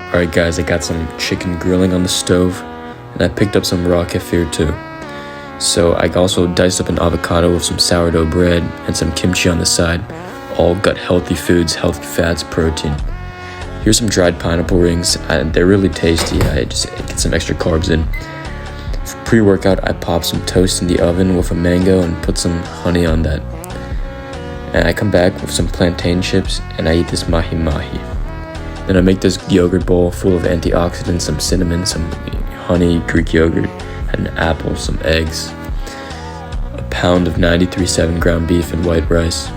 Alright guys, I got some chicken grilling on the stove, and I picked up some raw kefir too. So I also diced up an avocado with some sourdough bread and some kimchi on the side. All gut healthy foods, healthy fats, protein. Here's some dried pineapple rings, and they're really tasty. I just get some extra carbs in. For pre-workout, I popped some toast in the oven with a mango and put some honey on that. And I come back with some plantain chips and I eat this mahi mahi. Then I make this yogurt bowl full of antioxidants, some cinnamon, some honey, Greek yogurt, and an apple, some eggs, a pound of 93.7 ground beef and white rice.